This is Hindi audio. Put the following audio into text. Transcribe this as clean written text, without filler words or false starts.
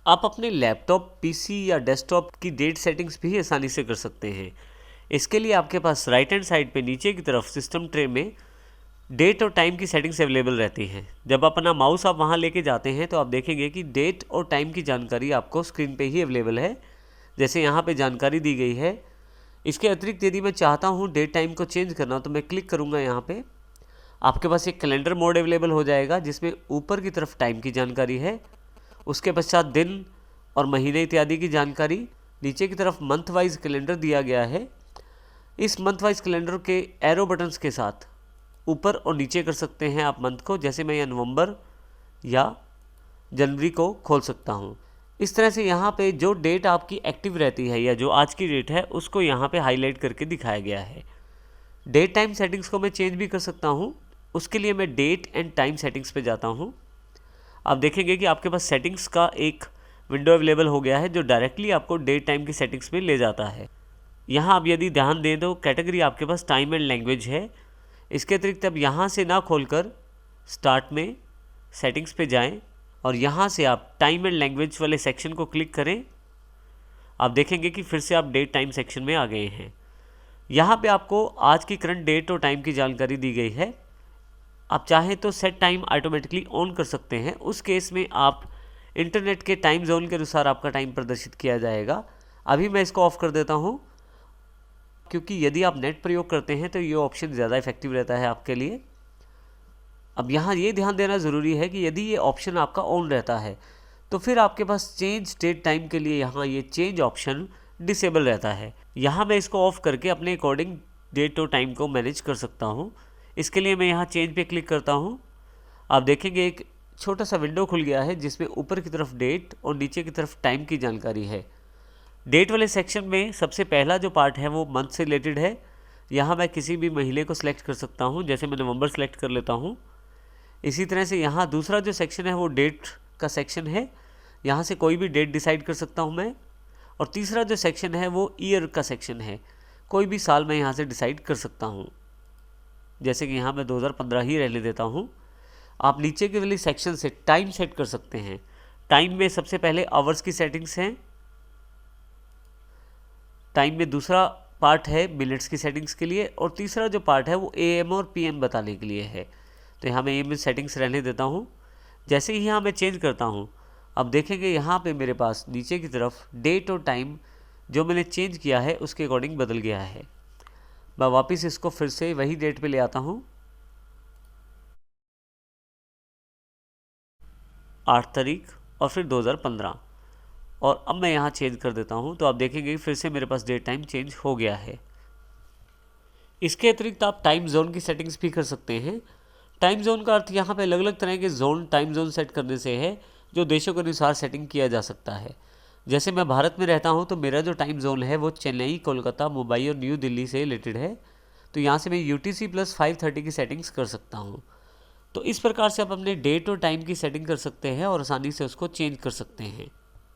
आप अपने लैपटॉप, पीसी या डेस्कटॉप की डेट सेटिंग्स भी आसानी से कर सकते हैं। इसके लिए आपके पास राइट हैंड साइड पे नीचे की तरफ सिस्टम ट्रे में डेट और टाइम की सेटिंग्स अवेलेबल रहती हैं। जब अपना माउस आप वहाँ लेके जाते हैं तो आप देखेंगे कि डेट और टाइम की जानकारी आपको स्क्रीन पे ही अवेलेबल है। जैसे यहाँ पे जानकारी दी गई है। इसके अतिरिक्त यदि मैं चाहता हूँ डेट टाइम को चेंज करना तो मैं क्लिक करूँगा यहाँ पे। आपके पास एक कैलेंडर मोड अवेलेबल हो जाएगा जिसमें ऊपर की तरफ टाइम की जानकारी है, उसके पश्चात दिन और महीने इत्यादि की जानकारी। नीचे की तरफ मंथ वाइज कैलेंडर दिया गया है। इस मंथ वाइज कैलेंडर के एरो बटन्स के साथ ऊपर और नीचे कर सकते हैं आप मंथ को। जैसे मैं यह नवंबर या जनवरी को खोल सकता हूँ। इस तरह से यहाँ पे जो डेट आपकी एक्टिव रहती है या जो आज की डेट है उसको यहाँ पे हाईलाइट करके दिखाया गया है। डेट टाइम सेटिंग्स को मैं चेंज भी कर सकता हूँ। उसके लिए मैं डेट एंड टाइम सेटिंग्स पे जाता हूँ। आप देखेंगे कि आपके पास सेटिंग्स का एक विंडो अवेलेबल हो गया है जो डायरेक्टली आपको डेट टाइम की सेटिंग्स में ले जाता है। यहाँ आप यदि ध्यान दें तो कैटेगरी आपके पास टाइम एंड लैंग्वेज है। इसके अतिरिक्त अब यहाँ से ना खोलकर स्टार्ट में सेटिंग्स पे जाएं और यहाँ से आप टाइम एंड लैंग्वेज वाले सेक्शन को क्लिक करें। आप देखेंगे कि फिर से आप डेट टाइम सेक्शन में आ गए हैं। यहाँ पे आपको आज की करंट डेट और टाइम की जानकारी दी गई है। आप चाहें तो सेट टाइम ऑटोमेटिकली ऑन कर सकते हैं। उस केस में आप इंटरनेट के टाइम जोन के अनुसार आपका टाइम प्रदर्शित किया जाएगा। अभी मैं इसको ऑफ कर देता हूँ क्योंकि यदि आप नेट प्रयोग करते हैं तो ये ऑप्शन ज़्यादा इफेक्टिव रहता है आपके लिए। अब यहाँ ये ध्यान देना ज़रूरी है कि यदि ये ऑप्शन आपका ऑन रहता है तो फिर आपके पास चेंज डेट टाइम के लिए यहाँ ये चेंज ऑप्शन डिसेबल रहता है। यहाँ मैं इसको ऑफ करके अपने अकॉर्डिंग डेट और टाइम को मैनेज कर सकता हूँ। इसके लिए मैं यहाँ चेंज पे क्लिक करता हूँ। आप देखेंगे एक छोटा सा विंडो खुल गया है जिसमें ऊपर की तरफ डेट और नीचे की तरफ टाइम की जानकारी है। डेट वाले सेक्शन में सबसे पहला जो पार्ट है वो मंथ से रिलेटेड है। यहाँ मैं किसी भी महीने को सिलेक्ट कर सकता हूँ। जैसे मैं नवंबर सेलेक्ट कर लेता हूँ। इसी तरह से यहाँ दूसरा जो सेक्शन है वो डेट का सेक्शन है। यहाँ से कोई भी डेट डिसाइड कर सकता हूँ मैं। और तीसरा जो सेक्शन है वो ईयर का सेक्शन है। कोई भी साल मैं यहाँ से डिसाइड कर सकता हूँ। जैसे कि यहाँ मैं 2015 ही रहने देता हूँ। आप नीचे के वाली सेक्शन से टाइम सेट कर सकते हैं। टाइम में सबसे पहले आवर्स की सेटिंग्स हैं। टाइम में दूसरा पार्ट है मिनट्स की सेटिंग्स के लिए और तीसरा जो पार्ट है वो AM और PM बताने के लिए है। तो यहाँ मैं AM में सेटिंग्स रहने देता हूँ। जैसे ही यहाँ मैं चेंज करता हूँ अब देखेंगे यहाँ पे मेरे पास नीचे की तरफ डेट और टाइम जो मैंने चेंज किया है उसके अकॉर्डिंग बदल गया है। मैं वापस इसको फिर से वही डेट पे ले आता हूँ, 8 तारीख और फिर 2015। और अब मैं यहाँ चेंज कर देता हूँ तो आप देखेंगे फिर से मेरे पास डेट टाइम चेंज हो गया है। इसके अतिरिक्त आप टाइम जोन की सेटिंग्स भी कर सकते हैं। टाइम जोन का अर्थ यहाँ पे अलग अलग तरह के टाइम जोन सेट करने से है जो देशों के अनुसार सेटिंग किया जा सकता है। जैसे मैं भारत में रहता हूँ तो मेरा जो टाइम जोन है वो चेन्नई, कोलकाता, मुंबई और न्यू दिल्ली से रिलेटेड है। तो यहाँ से मैं UTC+530 की सेटिंग्स कर सकता हूँ। तो इस प्रकार से आप अपने डेट और टाइम की सेटिंग कर सकते हैं और आसानी से उसको चेंज कर सकते हैं।